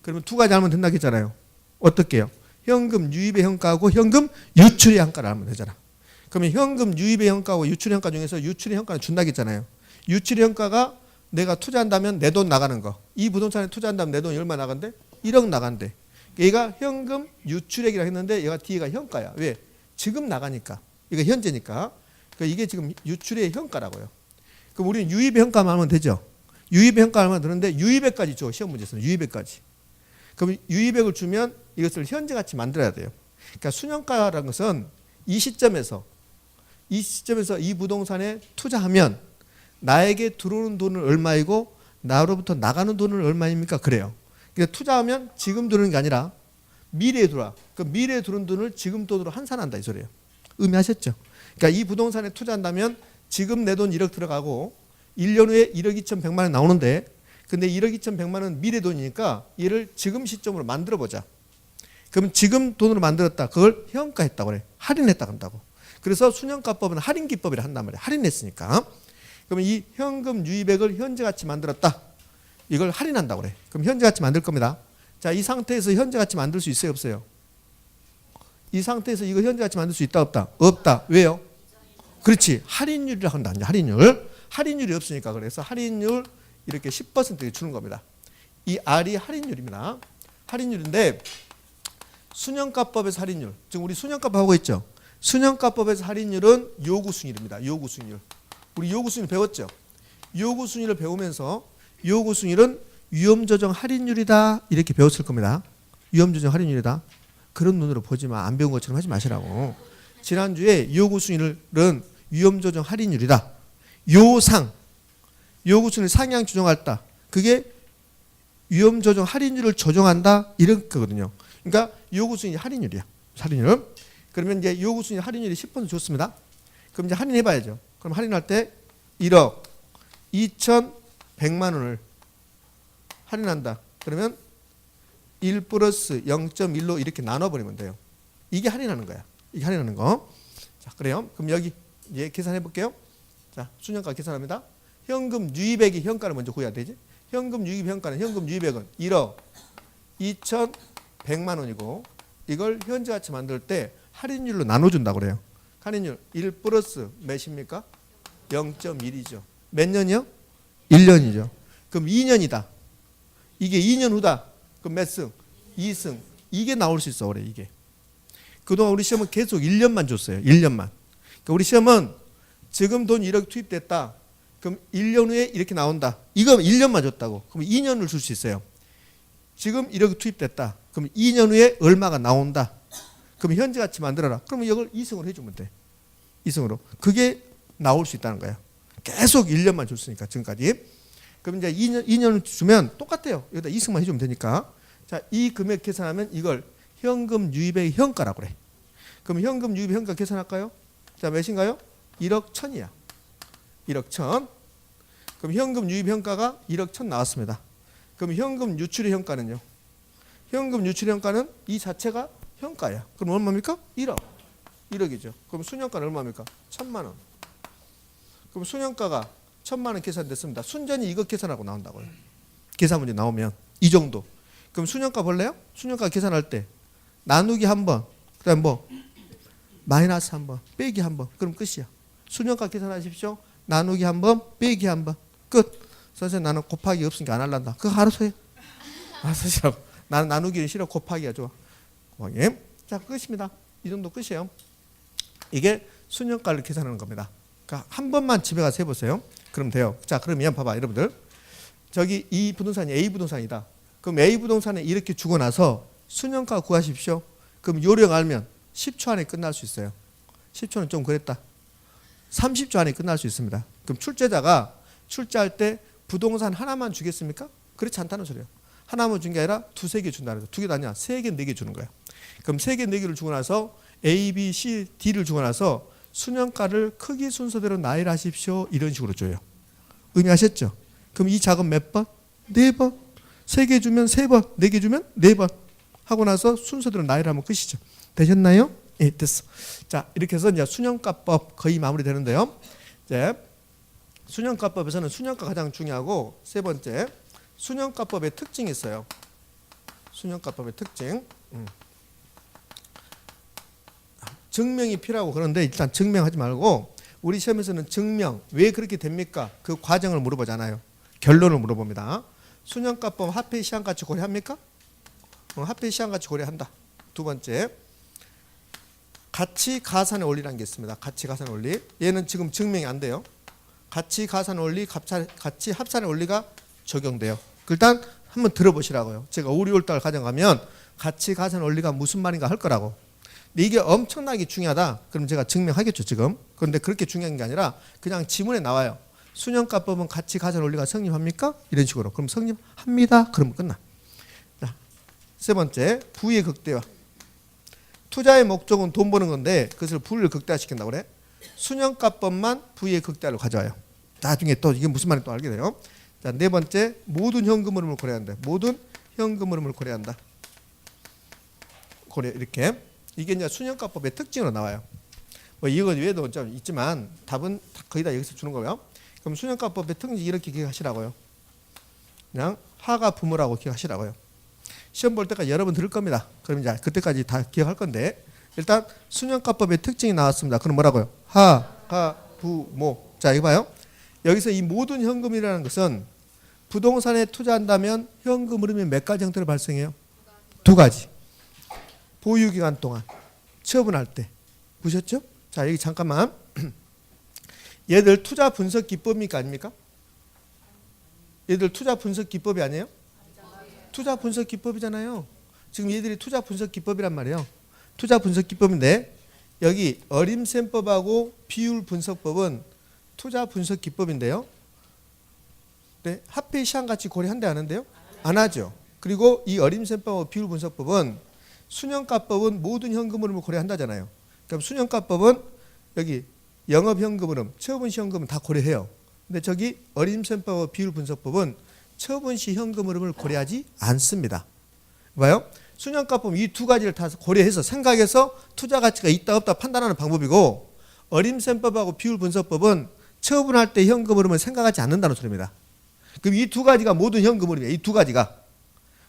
그러면 두 가지 알면 된다고 했잖아요. 어떻게 해요? 현금 유입의 현가하고 현금 유출의 현가를 알면 되잖아. 그러면 현금 유입의 현가하고 유출의 현가 중에서 유출의 현가는 준다고 했잖아요. 유출의 현가가 내가 투자한다면 내 돈 나가는 거. 이 부동산에 투자한다면 내 돈이 얼마 나간대? 1억 나간대. 얘가 현금 유출액이라고 했는데 얘가 뒤에가 현가야. 왜? 지금 나가니까. 이거 현재니까. 그러니까 이게 지금 유출의 현가라고요. 그럼 우리는 유입의 현가만 하면 되죠. 유입의 현가를 하면 되는데 유입액까지 줘. 시험 문제에서는 유입액까지. 그럼 유입액을 주면 이것을 현재같이 만들어야 돼요. 그러니까 순현가라는 것은 이 시점에서 이 부동산에 투자하면 나에게 들어오는 돈은 얼마이고 나로부터 나가는 돈은 얼마입니까? 그래요. 그러니까 투자하면 지금 들어오는 게 아니라 미래에 들어와. 그 미래에 들어온 돈을 지금 돈으로 환산한다 이 소리예요. 의미하셨죠? 그러니까 이 부동산에 투자한다면 지금 내 돈 1억 들어가고 1년 후에 1억 2,100만 원 나오는데 근데 1억 2,100만 원 미래 돈이니까 얘를 지금 시점으로 만들어 보자. 그럼 지금 돈으로 만들었다. 그걸 현가했다고 그래. 할인했다고 한다고. 그래서 순현가법은 할인기법이라 한단 말이야. 할인했으니까. 그러면 이 현금 유입액을 현재같이 만들었다. 이걸 할인한다고 그래. 그럼 현재같이 만들 겁니다. 자, 이 상태에서 현재같이 만들 수 있어요, 없어요? 이 상태에서 이거 현재같이 만들 수 있다, 없다? 없다. 왜요? 그렇지. 할인율이라고 한다. 할인율. 할인율이 없으니까 그래서 할인율 이렇게 10% 주는 겁니다. 이 R이 할인율입니다. 할인율인데 순현가법에서 할인율. 지금 우리 순현가법 하고 있죠? 순현가법에서 할인율은 요구순위입니다. 요구순위율. 우리 요구순위를 배웠죠? 요구순위를 배우면서 요구순위율은 위험조정 할인율이다 이렇게 배웠을 겁니다. 위험조정 할인율이다. 그런 눈으로 보지만 안 배운 것처럼 하지 마시라고. 지난주에 요구순위율은 위험조정 할인율이다. 요상 요구순위를 상향 조정할 때 그게 위험조정 할인율을 조정한다 이런 거거든요. 그러니까 요구순위 할인율이야. 할인율. 그러면 이제 요구순위 할인율이 10% 줬습니다. 그럼 이제 할인해봐야죠. 그럼 할인할 때 1억 2,100만 원을 할인한다. 그러면 1 플러스 0.1로 이렇게 나눠버리면 돼요. 이게 할인하는 거야. 이게 할인하는 거. 자, 그래요. 그럼 여기 이제 계산해 볼게요. 자, 순현가 계산합니다. 현금 유입액이 현가를 먼저 구해야 되지. 현금 유입 현가는 현금 유입액은 1억 2,100만 원이고 이걸 현재같이 만들 때 할인율로 나눠준다고 그래요. 할인율 1 플러스 몇입니까? 0.1이죠. 몇 년이요? 1년이죠. 그럼 2년이다. 이게 2년 후다. 그럼 몇 승? 2승. 이게 나올 수 있어 그래 이게. 그동안 우리 시험은 계속 1년만 줬어요. 1년만. 그러니까 우리 시험은 지금 돈 1억 투입됐다. 그럼 1년 후에 이렇게 나온다. 이거 1년만 줬다고. 그럼 2년을 줄 수 있어요. 지금 1억 투입됐다. 그럼 2년 후에 얼마가 나온다. 그럼 현재같이 만들어라. 그러면 이걸 2승으로 해주면 돼. 2승으로. 그게 나올 수 있다는 거야. 계속 1년만 줬으니까 지금까지. 그럼 이제 2년을 주면 똑같아요. 여기다 2승만 해주면 되니까. 자, 이 금액 계산하면 이걸 현금 유입의 현가라고 그래. 그럼 현금 유입의 현가 계산할까요? 자, 몇인가요? 1억 1,000이야. 1억 1,000. 그럼 현금 유입 현가가 1억 1,000 나왔습니다. 그럼 현금 유출의 현가는요? 현금 유출의 현가는 이 자체가 현가야. 그럼 얼마입니까? 1억. 1억이죠. 그럼 순현가는 얼마입니까? 1,000만 원. 그럼 순현가가 1,000만 원 계산됐습니다. 순전히 이거 계산하고 나온다고요. 계산 문제 나오면 이 정도. 그럼 순현가 볼래요? 순현가 계산할 때 나누기 한 번, 그다음 뭐 마이너스 한 번, 빼기 한 번. 그럼 끝이야. 순현가 계산하십시오. 나누기 한 번, 빼기 한 번. 끝. 선생님 나는 곱하기 없으니까 안 할란다. 그거 알아서 해. 쓰시라고. 나는 나누기는 싫어. 곱하기가 좋아. 곱하기. 자, 끝입니다. 이 정도 끝이에요. 이게 수년가를 계산하는 겁니다. 그러니까 한 번만 집에 가서 해보세요. 그럼 돼요. 자, 그러면 봐봐, 여러분들. 저기 이 부동산이 A 부동산이다. 그럼 A 부동산에 이렇게 주고 나서 수년가 구하십시오. 그럼 요령 알면 10초 안에 끝날 수 있어요. 10초는 좀 그랬다. 30초 안에 끝날 수 있습니다. 그럼 출제자가 출제할 때 부동산 하나만 주겠습니까? 그렇지 않다는 소리예요. 하나만 준 게 아니라 두세 개 준다는 거예요. 두 개도 아니야. 세 개, 네 개 주는 거예요. 그럼 세 개, 네 개를 주고 나서 A, B, C, D를 주고 나서 수년가를 크기 순서대로 나열하십시오. 이런 식으로 줘요. 의미하셨죠? 그럼 이 작업 몇 번? 4번. 3개 주면 3번, 4개 주면 4번 하고 나서 순서대로 나열하면 끝이죠. 되셨나요? 예, 됐어. 자, 이렇게 해서 이제 수년가법 거의 마무리되는데요. 이제 수년가법에서는 수년가 가장 중요하고, 세 번째 수년가법의 특징이 있어요. 수년가법의 특징. 증명이 필요하고 그런데 일단 증명하지 말고 우리 시험에서는 증명 왜 그렇게 됩니까? 그 과정을 물어보잖아요. 결론을 물어봅니다. 수년가법 화폐 시한가치 고려합니까? 화폐 시한가치 고려한다. 두 번째 가치 가산의 원리라는 게 있습니다. 가치 가산의 원리. 얘는 지금 증명이 안 돼요. 가치 가산의 원리, 가치 합산의 원리가 적용돼요. 일단 한번 들어보시라고요. 제가 5, 6월달 가져가면 가치 가산의 원리가 무슨 말인가 할 거라고. 근데 이게 엄청나게 중요하다. 그럼 제가 증명하겠죠 지금. 그런데 그렇게 중요한 게 아니라 그냥 지문에 나와요. 수년가법은 가치 가산 원리가 성립합니까? 이런 식으로. 그럼 성립합니다. 그러면 끝나. 자, 세 번째 부의 극대화. 투자의 목적은 돈 버는 건데 그것을 부를 극대화시킨다고 그래. 수년가법만 부의 극대화를 가져와요. 나중에 또 이게 무슨 말인지 또 알게 돼요. 자, 네 번째 모든 현금 흐름을 고려한다. 모든 현금 흐름을 고려한다. 고려 이렇게. 이게 이제 수년가법의 특징으로 나와요. 뭐 이거 외에도 좀 있지만 답은 거의 다 여기서 주는 거고요. 그럼 수년가법의 특징 이렇게 기억하시라고요. 그냥 하가 부모라고 기억하시라고요. 시험 볼 때까지 여러 번 들을 겁니다. 그럼 이제 그때까지 다 기억할 건데 일단 수년가법의 특징이 나왔습니다. 그럼 뭐라고요? 하가 부모. 자, 이거 봐요. 여기서 이 모든 현금이라는 것은 부동산에 투자한다면 현금 흐름이 몇 가지 형태로 발생해요? 두 가지. 보유기간 동안 처분할 때. 보셨죠? 자, 여기 잠깐만. 얘들 투자 분석 기법입니까? 아닙니까? 얘들 투자 분석 기법이 아니에요? 투자 분석 기법이잖아요. 지금 얘들이 투자 분석 기법이란 말이에요. 투자 분석 기법인데 여기 어림셈법하고 비율 분석법은 투자 분석 기법인데요. 네, 화폐 시한가치 고려한대 하는데요? 안 하죠. 그리고 이 어림셈법하고 비율 분석법은 수년가법은 모든 현금 흐름을 고려한다잖아요. 그럼 수년가법은 여기 영업현금 흐름, 처분시 현금은 다 고려해요. 근데 저기 어림셈법하고 비율 분석법은 처분시 현금 흐름을 고려하지 않습니다. 봐요? 수년가법 이 두 가지를 다 고려해서 생각해서 투자 가치가 있다 없다 판단하는 방법이고 어림셈법하고 비율 분석법은 처분할 때 현금 흐름을 생각하지 않는다는 소리입니다. 그럼 이 두 가지가 모든 현금 흐름이에요. 이 두 가지가.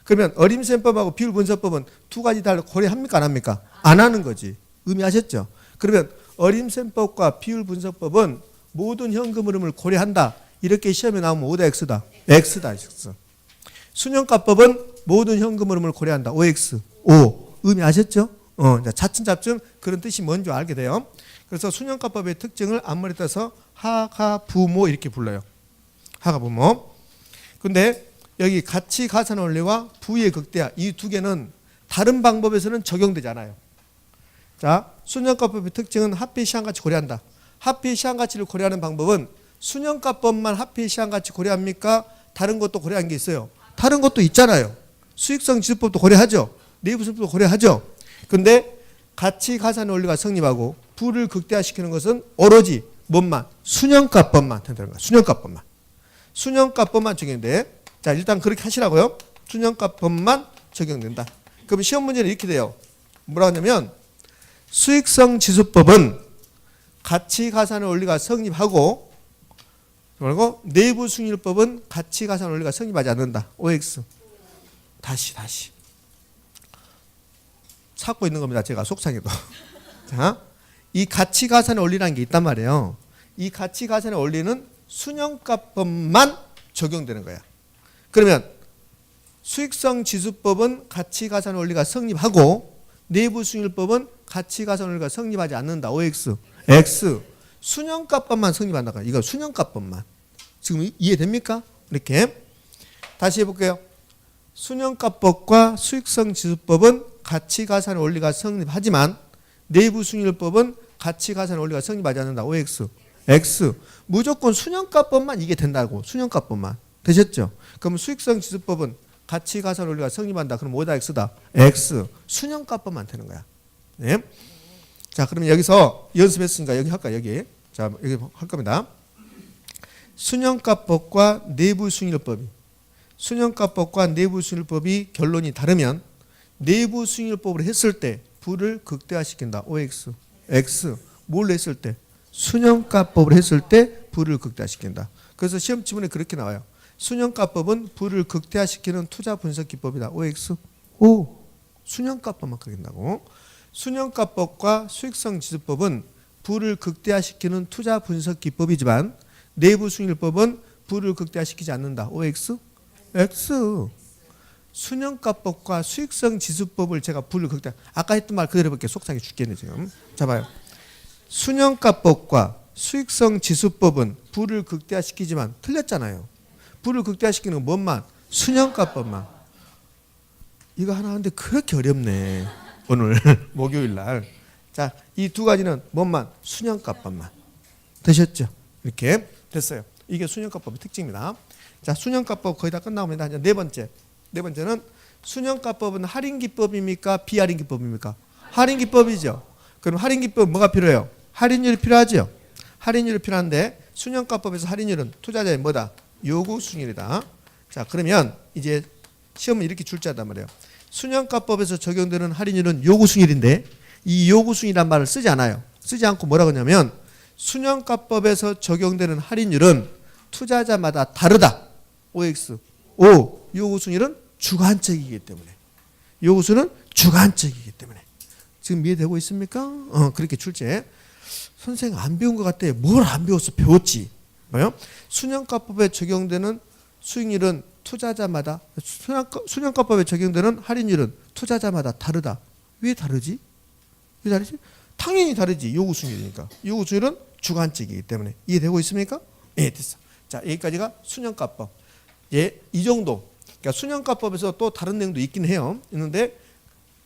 그러면 어림셈법하고 비율 분석법은 두 가지 다 고려합니까? 안 합니까? 안 하는 거지. 의미하셨죠? 그러면 어림셈법과 비율 분석법은 모든 현금 흐름을 고려한다. 이렇게 시험에 나오면 O다 X다. X다. X. 수년가법은 모든 현금 흐름을 고려한다. OX. O. 의미하셨죠? 차츰차츰 그런 뜻이 뭔지 알게 돼요. 그래서 수년가법의 특징을 앞머리 떠서 하가 부모 이렇게 불러요. 하가 부모. 근데 여기 가치 가산 원리와 부의 극대화 이 두 개는 다른 방법에서는 적용되지 않아요. 자, 수년가법의 특징은 화폐 시한가치 고려한다. 화폐 시한가치를 고려하는 방법은 수년가법만 화폐 시한가치 고려합니까? 다른 것도 고려한 게 있어요. 다른 것도 있잖아요. 수익성 지수법도 고려하죠. 내부수법도 고려하죠. 근데 가치 가산 원리가 성립하고 부를 극대화시키는 것은 오로지 뭔만? 수년가법만 된다는 거야. 수년가법만. 수년가법만 적용돼. 자, 일단 그렇게 하시라고요. 수년가법만 적용된다. 그럼 시험 문제는 이렇게 돼요. 뭐라고 하냐면 수익성 지수법은 가치 가산의 원리가 성립하고 그리고 내부 승률법은 가치 가산 원리가 성립하지 않는다. OX. 다시 찾고 있는 겁니다. 제가 속상해도. 자, 이 가치 가산의 원리라는 게 있단 말이에요. 이 가치 가산의 원리는 수년가법만 적용되는 거야. 그러면 수익성 지수법은 가치가산 원리가 성립하고 내부수익률법은 가치가산 원리가 성립하지 않는다. OX. X. 순형가법만 성립한다. 이거 순형가법만. 지금 이해됩니까? 이렇게. 다시 해볼게요. 순형가법과 수익성 지수법은 가치가산 원리가 성립하지만 내부수익률법은 가치가산 원리가 성립하지 않는다. OX. X. 무조건 순형가법만 이게 된다고. 순형가법만. 되셨죠? 그럼 수익성 지수법은 가치가산 원리가 성립한다. 그럼 뭐다? X다. X. 순형가법만 되는 거야. 네. 자, 그러면 여기서 연습했으니까 여기 할까? 여기. 자, 여기 할 겁니다. 순형가법과 내부수익률법이 순형가법과 내부수익률법이 결론이 다르면 내부수익률법을 했을 때 부를 극대화시킨다. OX. X. 뭘 했을 때? 순형가법을 했을 때 부를 극대화시킨다. 그래서 시험 지문에 그렇게 나와요. 순형가법은 부를 극대화시키는 투자 분석 기법이다. OX. 오. 순형가법만 그린다고. 순형가법과 수익성 지수법은 부를 극대화시키는 투자 분석 기법이지만 내부수익률법은 부를 극대화시키지 않는다. OX. X. 순형가법과 수익성 지수법을 제가 부를 극대화. 아까 했던 말 그대로 해볼게요. 속상해 죽겠네 지금. 자 봐요. 순형가법과 수익성 지수법은 부를 극대화시키지만 틀렸잖아요. 부를 극대화시키는 건 뭔만? 순형가법만. 이거 하나 하는데 그렇게 어렵네. 오늘 목요일 날. 자, 이 두 가지는 뭔만? 순형가법만. 되셨죠? 이렇게 됐어요. 이게 순형가법의 특징입니다. 자, 순형가법 거의 다 끝나옵니다. 이제 네 번째는 순형가법은 할인기법입니까? 비할인기법입니까? 할인기법이죠. 그럼 할인기법 뭐가 필요해요? 할인율이 필요하죠. 할인율이 필요한데 순형가법에서 할인율은 투자자의 뭐다? 요구수익률이다. 자, 그러면 이제 시험은 이렇게 출제한단 말이에요. 순형가법에서 적용되는 할인율은 요구수익률인데 이 요구수익이란 말을 쓰지 않아요. 쓰지 않고 뭐라고 하냐면 순형가법에서 적용되는 할인율은 투자자마다 다르다. OX. O. 요구수익률은 주관적이기 때문에. 요구수는 주관적이기 때문에. 지금 이해되고 있습니까? 그렇게 출제. 선생님 안 배운 것 같아. 뭘 안 배웠어? 배웠지. 뭐요? 순형가법에 적용되는 수익률은 투자자마다 순형가법에 적용되는 할인율은 투자자마다 다르다. 왜 다르지? 왜 다르지? 당연히 다르지. 요구수익률이니까. 요구수익률은 주관적이기 때문에. 이해되고 있습니까? 예, 됐어. 자, 여기까지가 순형가법. 예, 이 정도. 그러니까 순형가법에서 또 다른 내용도 있긴 해요. 있는데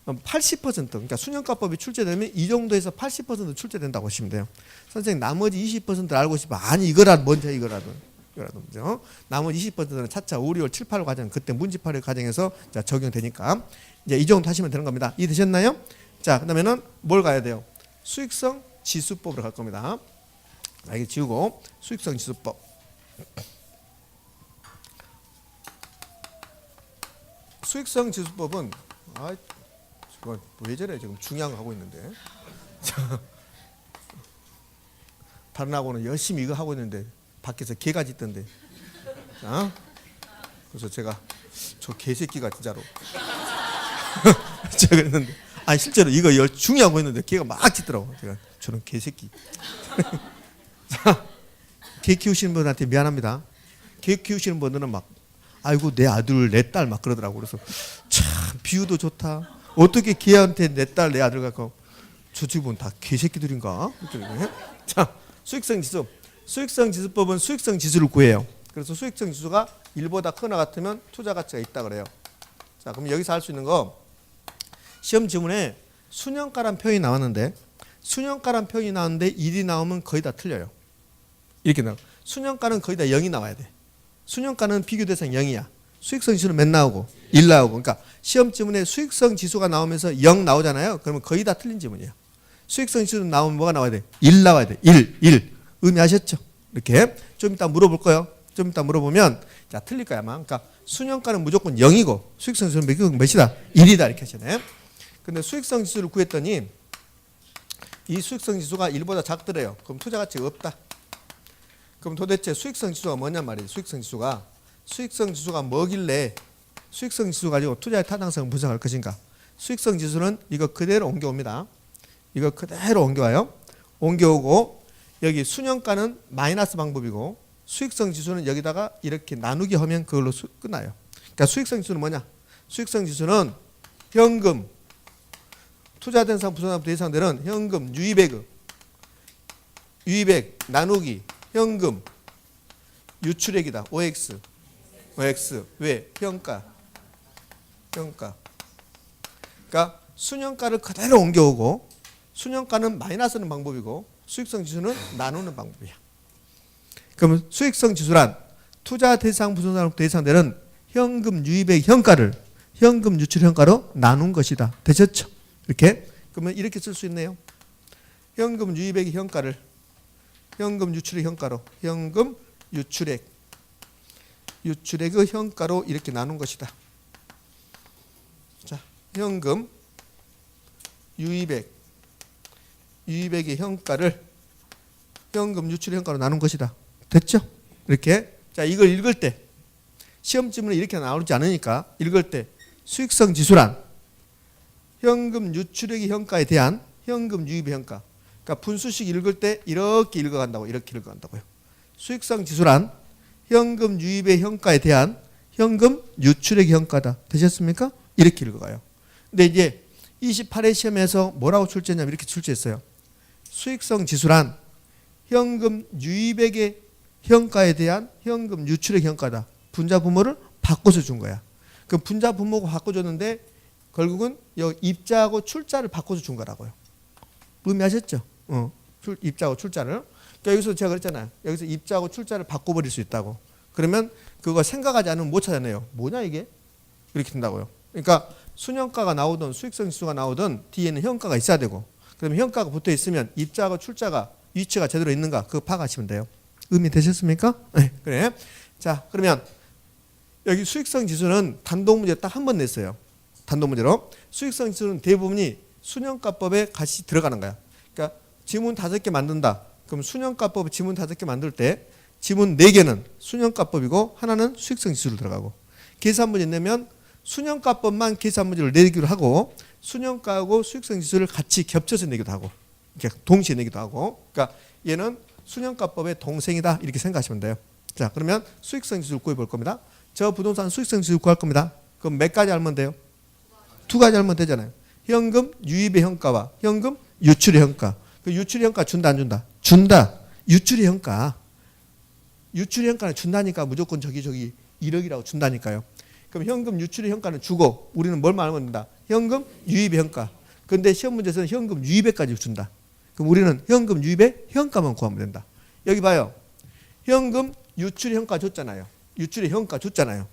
80% 그러니까 순형가법이 출제되면 이 정도에서 80% 출제된다고 보시면 돼요. 선생님 나머지 20%를 알고 싶어. 아니 이거라도 먼저 이거라도 먼저. 나머지 20%는 차차 5, 6월, 7, 8월 과정 그때 문집합의 과정에서 자, 적용되니까 이제 이 정도 하시면 되는 겁니다. 이해되셨나요? 자, 그다음에는 뭘 가야 돼요? 수익성 지수법으로 갈 겁니다. 자, 이게 지우고 수익성 지수법. 수익성 지수법은 왜 저래 지금 중요한 거 하고 있는데 다른 학원은 열심히 이거 하고 있는데 밖에서 개가 짖던데. 자, 그래서 제가 저 개새끼가 진짜로 제가 그랬는데 아니 실제로 이거 중요하고 있는데 개가 막 짖더라고. 제가 저는 개새끼. 자, 개 키우시는 분한테 미안합니다. 개 키우시는 분들은 막 아이고 내 아들 내 딸 막 그러더라고. 그래서 참 비유도 좋다. 어떻게 개한테 내 딸 내 아들 갖고 저 집은 다 개새끼들인가? 자, 수익성 지수. 수익성 지수법은 수익성 지수를 구해요. 그래서 수익성 지수가 1보다 크거나 같으면 투자 가치가 있다 그래요. 자, 그럼 여기서 할 수 있는 거 시험 지문에 순형가란 표현이 나왔는데 순형가란 표현이 나왔는데 1이 나오면 거의 다 틀려요. 이렇게 나와. 순형가는 거의 다 0이 나와야 돼. 순형가는 비교 대상 0이야. 수익성 지수는 몇 나오고? 1 나오고. 그러니까 시험 지문에 수익성 지수가 나오면서 0 나오잖아요. 그러면 거의 다 틀린 지문이에요. 수익성 지수 나오면 뭐가 나와야 돼? 1 나와야 돼. 1. 의미하셨죠? 이렇게 좀 이따 물어볼 거예요. 좀 이따 물어보면 자, 틀릴 거야 아마. 그러니까 순형가는 무조건 0이고 수익성 지수는 몇이다? 1이다 이렇게 하시네. 근데 수익성 지수를 구했더니 이 수익성 지수가 1보다 작더래요. 그럼 투자 가치가 없다. 그럼 도대체 수익성 지수가 뭐냔 말이에요. 수익성 지수가 뭐길래 수익성 지수 가지고 투자의 타당성을 분석할 것인가. 수익성 지수는 이거 그대로 옮겨옵니다. 이거 그대로 옮겨와요. 옮겨오고 여기 순형가는 마이너스 방법이고 수익성 지수는 여기다가 이렇게 나누기 하면 그걸로 끝나요. 그러니까 수익성 지수는 뭐냐? 수익성 지수는 현금, 투자 대상 부동산 대상들은 현금, 유입액, 유입액 나누기 현금, 유출액이다. OX. 왜? 현가. 그러니까 순현가를 그대로 옮겨오고 순현가는 마이너스는 방법이고 수익성 지수는 나누는 방법이야. 그러면 수익성 지수란 투자 대상 부동산 대상들은 현금 유입액 현가를 현금 유출 현가로 나눈 것이다. 되셨죠? 이렇게. 그러면 이렇게 쓸 수 있네요. 현금 유입액 현가를 현금 유출액 현가로 현금 유출액의 현가로 이렇게 나눈 것이다. 자, 현금 유입액의 현가를 현금 유출액 현가로 나눈 것이다. 됐죠? 이렇게. 자, 이걸 읽을 때 시험 지문에 이렇게 나오지 않으니까 읽을 때 수익성 지수란 현금 유출액의 현가에 대한 현금 유입의 현가. 그러니까 분수식 읽을 때 이렇게 읽어간다고. 이렇게 읽어간다고요. 수익성 지수란 현금 유입의 현가에 대한 현금 유출액의 현가다. 되셨습니까? 이렇게 읽어가요. 근데 이제 28회 시험에서 뭐라고 출제했냐면 이렇게 출제했어요. 수익성 지수란 현금 유입액의 현가에 대한 현금 유출액 현가다. 분자 분모를 바꿔서 준 거야. 그 분자 분모가 바꿔줬는데 결국은 여기 입자하고 출자를 바꿔서 준 거라고요. 의미하셨죠? 입자하고 출자를. 그러니까 여기서 제가 그랬잖아요. 여기서 입자하고 출자를 바꿔버릴 수 있다고. 그러면 그거 생각하지 않으면 못 찾아내요. 뭐냐 이게? 이렇게 된다고요. 그러니까 순현가가 나오든 수익성 지수가 나오든 뒤에는 현가가 있어야 되고 그러면 현가가 붙어 있으면 입자하고 출자가 위치가 제대로 있는가 그거 파악하시면 돼요. 의미 되셨습니까? 네, 그래. 자, 그러면 여기 수익성 지수는 단독 문제 딱 한 번 냈어요. 단독 문제로. 수익성 지수는 대부분이 순현가법에 같이 들어가는 거야. 그러니까 지문 5개 만든다. 그럼 순현가법 지문 5개 만들 때 지문 4개는 순현가법이고 하나는 수익성 지수로 들어가고 계산 문제 내면 순현가법만 계산 문제를 내기로 하고 순현가하고 수익성 지수를 같이 겹쳐서 내기도 하고 이렇게 동시에 내기도 하고 그러니까 얘는 순현가법의 동생이다 이렇게 생각하시면 돼요. 자, 그러면 수익성 지수를 구해볼 겁니다. 저 부동산 수익성 지수 구할 겁니다. 그럼 몇 가지 알면 돼요? 2가지 알면 되잖아요. 현금 유입의 현가와 현금 유출의 현가. 그 유출의 현가 준다 안 준다? 준다. 유출의 현가. 유출의 현가는 준다니까 무조건 저기 1억이라고 준다니까요. 그럼 현금 유출의 현가는 주고 우리는 뭘만 알면 된다? 현금 유입의 현가. 근데 시험 문제에서는 현금 유입액까지 준다. 그럼 우리는 현금 유입의 현가만 구하면 된다. 여기 봐요. 현금 유출의 현가 줬잖아요. 유출의 현가 줬잖아요.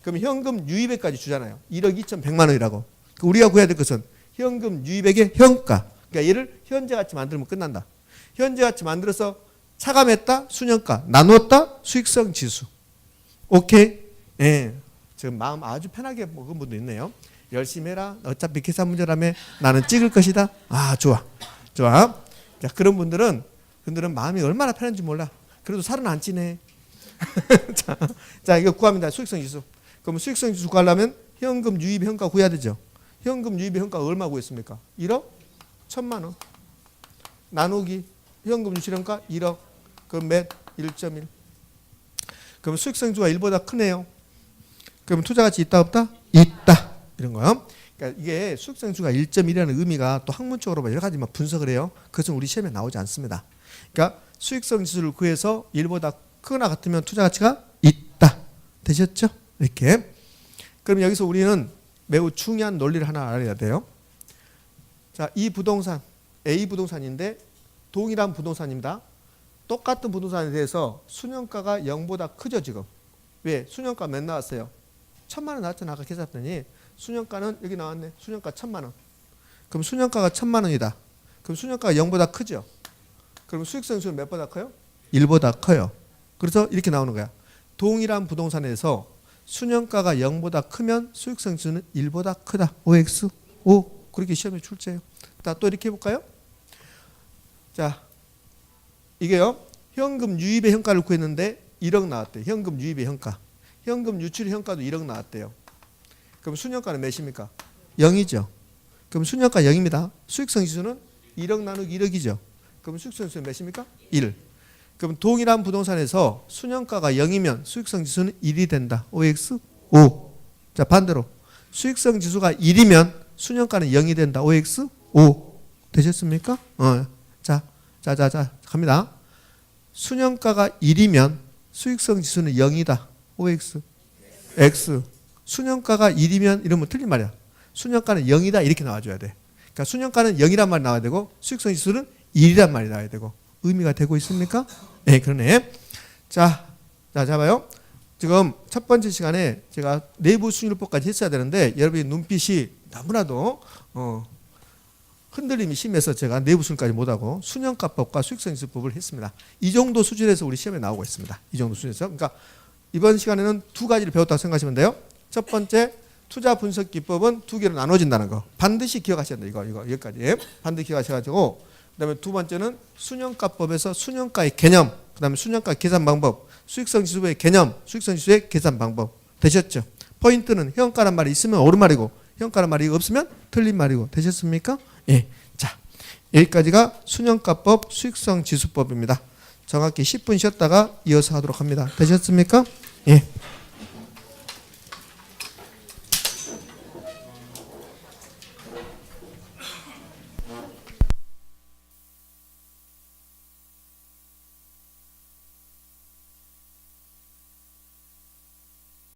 그럼 현금 유입액까지 주잖아요. 1억 2,100만 원이라고. 우리가 구해야 될 것은 현금 유입액의 현가. 그러니까 얘를 현재같이 만들면 끝난다. 현재같이 만들어서 차감했다 순현가, 나누었다 수익성 지수. 오케이? 예. 지금 마음 아주 편하게 먹은 분도 있네요. 열심히 해라. 어차피 계산 문제라며 나는 찍을 것이다. 아, 좋아. 좋아. 자, 그런 분들은 마음이 얼마나 편한지 몰라. 그래도 살은 안 찌네. 자, 이거 구합니다. 수익성 지수. 그럼 수익성 지수 구하려면 현금 유입 현가 구해야 되죠. 현금 유입 현가 얼마 구했습니까? 1억 1,000만 원. 나누기 현금 유출 현가 1억. 그럼 몇? 1.1. 그럼 수익성 지수가 1보다 크네요. 그럼 투자 가치 있다 없다? 있다. 이런 거요. 그러니까 이게 수익성 지수가 1.1이라는 의미가 또 학문적으로 여러 가지 분석을 해요. 그것은 우리 시험에 나오지 않습니다. 그러니까 수익성 지수를 구해서 1보다 크거나 같으면 투자 가치가 있다. 되셨죠? 이렇게. 그럼 여기서 우리는 매우 중요한 논리를 하나 알아야 돼요. 자, 이 부동산 A 부동산인데 동일한 부동산입니다. 똑같은 부동산에 대해서 순현가가 0보다 크죠 지금. 왜? 순현가 몇 나왔어요? 1,000만 원 나왔잖아. 아까 계산했더니 순현가는 여기 나왔네. 순현가 1,000만 원. 그럼 순현가가 1,000만 원이다. 그럼 순현가가 0보다 크죠. 그럼 수익성 지수는 몇보다 커요? 1보다 커요. 그래서 이렇게 나오는 거야. 동일한 부동산에서 순현가가 0보다 크면 수익성 지수는 1보다 크다. OX. O. 그렇게 시험에 출제해요. 또 이렇게 해볼까요? 자, 이게요. 현금 유입의 현가를 구했는데 1억 나왔대요. 현금 유입의 현가. 현금 유출의 현가도 1억 나왔대요. 그럼 순현가는 몇입니까? 0이죠. 그럼 순현가 0입니다. 수익성 지수는 1억 나누기 1억이죠. 그럼 수익성 지수는 몇입니까? 1. 그럼 동일한 부동산에서 순현가가 0이면 수익성 지수는 1이 된다. OX? O. 자, 반대로 수익성 지수가 1이면 순현가는 0이 된다. OX 5 되셨습니까? 자 갑니다. 순현가가 1이면 수익성 지수는 0이다. OX X. 순현가가 1이면 이러면 틀린 말이야. 순현가는 0이다 이렇게 나와줘야 돼. 그러니까 순현가는 0이란 말이 나와야 되고 수익성 지수는 1이란 말이 나와야 되고. 의미가 되고 있습니까? 네, 그러네. 자, 잡아요. 지금 첫 번째 시간에 제가 내부 순위율법까지 했어야 되는데 여러분의 눈빛이 너무나도 흔들림이 심해서 제가 내부 순위까지 못하고 순현가법과 수익성지수법을 했습니다. 이 정도 수준에서 우리 시험에 나오고 있습니다. 이 정도 수준에서. 그러니까 이번 시간에는 두 가지를 배웠다고 생각하시면 돼요. 첫 번째, 투자 분석 기법은 두 개로 나눠진다는 거. 반드시 기억하셔야 돼요. 이거 여기까지. 반드시 기억하셔가지고 그다음에 두 번째는 순현가법에서 순현가의 개념, 그다음에 순현가 계산 방법, 수익성 지수의 개념, 수익성 지수의 계산 방법 되셨죠? 포인트는 현가란 말이 있으면 옳은 말이고 현가란 말이 없으면 틀린 말이고 되셨습니까? 예. 자, 여기까지가 순현가법, 수익성 지수법입니다. 정확히 10분 쉬었다가 이어서 하도록 합니다. 되셨습니까? 예.